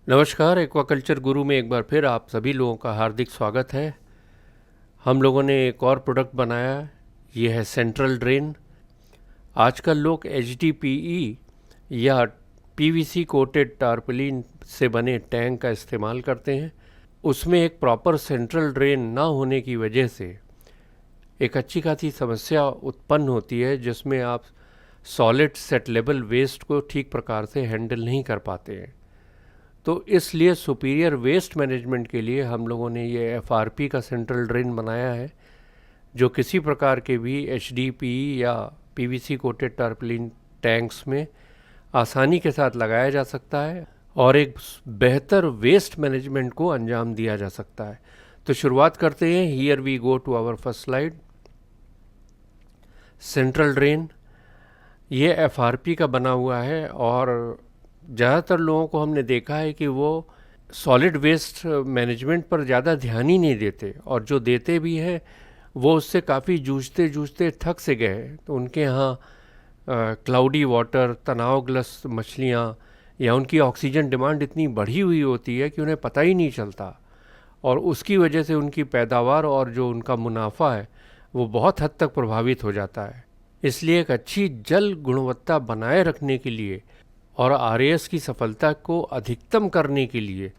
नमस्कार, एक्वाकल्चर गुरु में एक बार फिर आप सभी लोगों का हार्दिक स्वागत है। हम लोगों ने एक और प्रोडक्ट बनाया, ये है सेंट्रल ड्रेन। आजकल लोग HDPE या PVC कोटेड टारपोलिन से बने टैंक का इस्तेमाल करते हैं। उसमें एक प्रॉपर सेंट्रल ड्रेन ना होने की वजह से एक अच्छी खासी समस्या उत्पन्न होती है, जिसमें आप सॉलिड सेटलेबल वेस्ट को ठीक प्रकार से हैंडल नहीं कर पाते हैं। तो इसलिए सुपीरियर वेस्ट मैनेजमेंट के लिए हम लोगों ने ये FRP का सेंट्रल ड्रेन बनाया है, जो किसी प्रकार के भी HDPE या PVC कोटेड टारपोलिन टैंक्स में आसानी के साथ लगाया जा सकता है और एक बेहतर वेस्ट मैनेजमेंट को अंजाम दिया जा सकता है। तो शुरुआत करते हैं। Here we go to our first slide. Central drain ये FRP का बना हुआ है और ज़्यादातर लोगों को हमने देखा है कि वो सॉलिड वेस्ट मैनेजमेंट पर ज़्यादा ध्यान ही नहीं देते, और जो देते भी हैं वो उससे काफ़ी जूझते जूझते थक से गए। तो उनके यहाँ क्लाउडी वाटर, तनावग्रस्त मछलियाँ या उनकी ऑक्सीजन डिमांड इतनी बढ़ी हुई होती है कि उन्हें पता ही नहीं चलता, और उसकी वजह से उनकी पैदावार और जो उनका मुनाफा है वो बहुत हद तक प्रभावित हो जाता है। इसलिए एक अच्छी जल गुणवत्ता बनाए रखने के लिए और RAS की सफलता को अधिकतम करने के लिए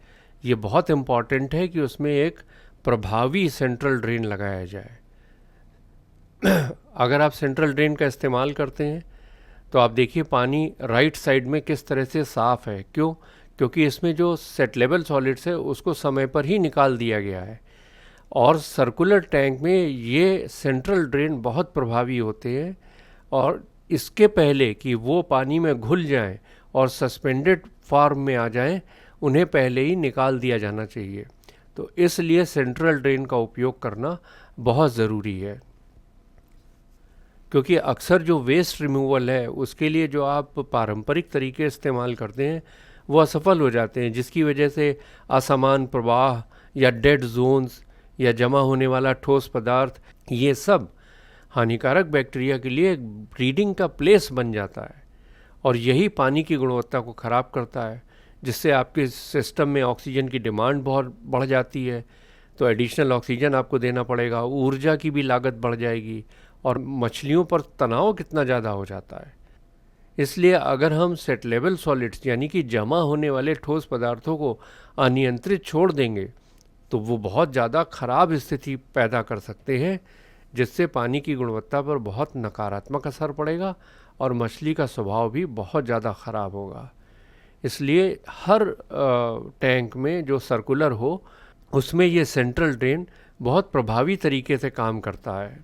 ये बहुत इम्पॉर्टेंट है कि उसमें एक प्रभावी सेंट्रल ड्रेन लगाया जाए। अगर आप सेंट्रल ड्रेन का इस्तेमाल करते हैं तो आप देखिए पानी राइट साइड में किस तरह से साफ़ है। क्यों? क्योंकि इसमें जो सेट लेवल सॉलिड्स है उसको समय पर ही निकाल दिया गया है, और सर्कुलर टैंक में ये सेंट्रल ड्रेन बहुत प्रभावी होते हैं, और इसके पहले कि वो पानी में घुल जाएं और सस्पेंडेड फॉर्म में आ जाएं, उन्हें पहले ही निकाल दिया जाना चाहिए। तो इसलिए सेंट्रल ड्रेन का उपयोग करना बहुत ज़रूरी है, क्योंकि अक्सर जो वेस्ट रिमूवल है उसके लिए जो आप पारंपरिक तरीके इस्तेमाल करते हैं वो असफल हो जाते हैं, जिसकी वजह से असमान प्रवाह या डेड जोन्स या जमा होने वाला ठोस पदार्थ, ये सब हानिकारक बैक्टीरिया के लिए एक ब्रीडिंग का प्लेस बन जाता है, और यही पानी की गुणवत्ता को ख़राब करता है, जिससे आपके सिस्टम में ऑक्सीजन की डिमांड बहुत बढ़ जाती है। तो एडिशनल ऑक्सीजन आपको देना पड़ेगा, ऊर्जा की भी लागत बढ़ जाएगी, और मछलियों पर तनाव कितना ज़्यादा हो जाता है। इसलिए अगर हम सेट लेवल सॉलिड्स यानी कि जमा होने वाले ठोस पदार्थों को अनियंत्रित छोड़ देंगे तो वो बहुत ज़्यादा ख़राब स्थिति पैदा कर सकते हैं, जिससे पानी की गुणवत्ता पर बहुत नकारात्मक असर पड़ेगा और मछली का स्वभाव भी बहुत ज़्यादा ख़राब होगा। इसलिए हर टैंक में जो सर्कुलर हो उसमें ये सेंट्रल ड्रेन बहुत प्रभावी तरीके से काम करता है।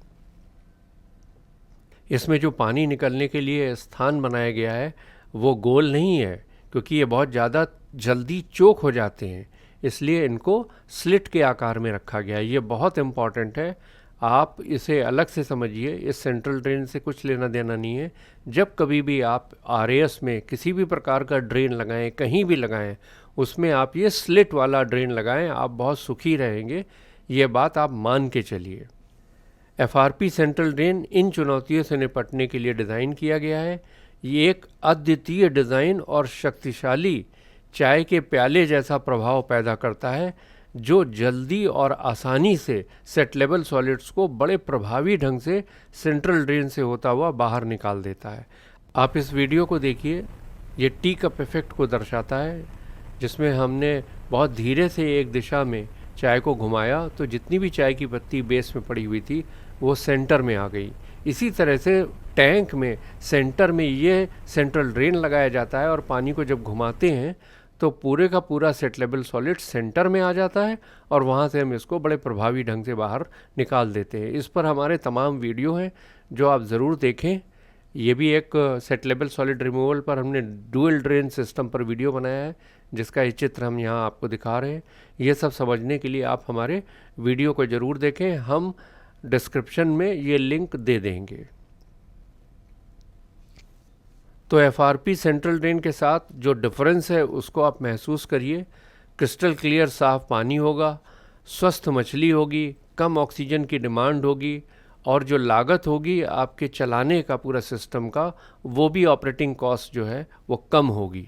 इसमें जो पानी निकलने के लिए स्थान बनाया गया है वो गोल नहीं है, क्योंकि ये बहुत ज़्यादा जल्दी चोक हो जाते हैं, इसलिए इनको स्लिट के आकार में रखा गया है। ये बहुत इम्पॉर्टेंट है, आप इसे अलग से समझिए। इस सेंट्रल ड्रेन से कुछ लेना देना नहीं है। जब कभी भी आप RAS में किसी भी प्रकार का ड्रेन लगाएं, कहीं भी लगाएं, उसमें आप ये स्लिट वाला ड्रेन लगाएं, आप बहुत सुखी रहेंगे। ये बात आप मान के चलिए। FRP सेंट्रल ड्रेन इन चुनौतियों से निपटने के लिए डिज़ाइन किया गया है। ये एक अद्वितीय डिज़ाइन और शक्तिशाली चाय के प्याले जैसा प्रभाव पैदा करता है, जो जल्दी और आसानी से सेट लेवल सॉलिड्स को बड़े प्रभावी ढंग से सेंट्रल ड्रेन से होता हुआ बाहर निकाल देता है। आप इस वीडियो को देखिए, ये टी कप इफ़ेक्ट को दर्शाता है, जिसमें हमने बहुत धीरे से एक दिशा में चाय को घुमाया तो जितनी भी चाय की पत्ती बेस में पड़ी हुई थी वो सेंटर में आ गई। इसी तरह से टैंक में सेंटर में ये सेंट्रल ड्रेन लगाया जाता है, और पानी को जब घुमाते हैं तो पूरे का पूरा सेट लेवल सॉलिड सेंटर में आ जाता है, और वहाँ से हम इसको बड़े प्रभावी ढंग से बाहर निकाल देते हैं। इस पर हमारे तमाम वीडियो हैं जो आप ज़रूर देखें। ये भी एक सेट लेवल सॉलिड रिमूवल पर हमने डुअल ड्रेन सिस्टम पर वीडियो बनाया है, जिसका ये चित्र हम यहाँ आपको दिखा रहे हैं। ये सब समझने के लिए आप हमारे वीडियो को ज़रूर देखें, हम डिस्क्रिप्शन में ये लिंक दे देंगे। तो FRP सेंट्रल ड्रेन के साथ जो डिफरेंस है उसको आप महसूस करिए। क्रिस्टल क्लियर साफ पानी होगा, स्वस्थ मछली होगी, कम ऑक्सीजन की डिमांड होगी, और जो लागत होगी आपके चलाने का पूरा सिस्टम का, वो भी ऑपरेटिंग कॉस्ट जो है वो कम होगी।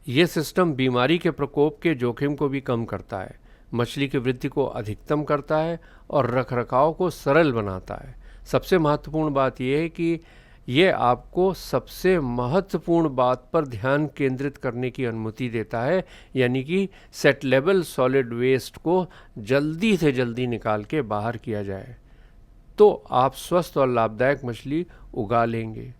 ये सिस्टम बीमारी के प्रकोप के जोखिम को भी कम करता है, मछली की वृद्धि को अधिकतम करता है और रखरखाव को सरल बनाता है। सबसे महत्वपूर्ण बात यह है कि ये आपको सबसे महत्वपूर्ण बात पर ध्यान केंद्रित करने की अनुमति देता है, यानी कि सेटलेबल सॉलिड वेस्ट को जल्दी से जल्दी निकाल के बाहर किया जाए, तो आप स्वस्थ और लाभदायक मछली उगा लेंगे।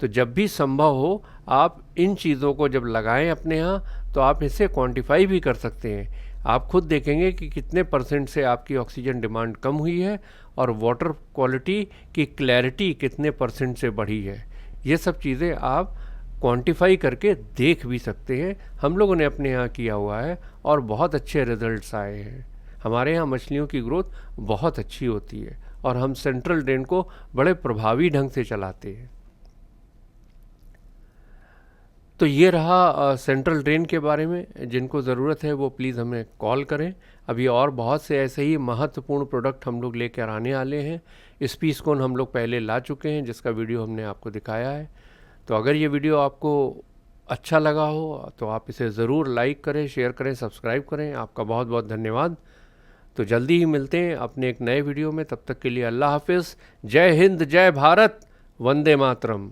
तो जब भी संभव हो आप इन चीज़ों को जब लगाएं अपने यहाँ, तो आप इसे क्वांटिफाई भी कर सकते हैं। आप खुद देखेंगे कि कितने % से आपकी ऑक्सीजन डिमांड कम हुई है और वाटर क्वालिटी की क्लैरिटी कितने % से बढ़ी है। ये सब चीज़ें आप क्वांटिफाई करके देख भी सकते हैं। हम लोगों ने अपने यहाँ किया हुआ है और बहुत अच्छे रिजल्ट्स आए हैं। हमारे यहाँ मछलियों की ग्रोथ बहुत अच्छी होती है और हम सेंट्रल ड्रेन को बड़े प्रभावी ढंग से चलाते हैं। तो ये रहा सेंट्रल ड्रेन के बारे में। जिनको ज़रूरत है वो प्लीज़ हमें कॉल करें। अभी और बहुत से ऐसे ही महत्वपूर्ण प्रोडक्ट हम लोग लेकर आने वाले हैं। स्पीस कोन हम लोग पहले ला चुके हैं, जिसका वीडियो हमने आपको दिखाया है। तो अगर ये वीडियो आपको अच्छा लगा हो तो आप इसे ज़रूर लाइक करें, शेयर करें, सब्सक्राइब करें। आपका बहुत बहुत धन्यवाद। तो जल्दी ही मिलते हैं अपने एक नए वीडियो में। तब तक के लिए अल्लाह हाफिज़। जय हिंद, जय भारत, वंदे मातरम।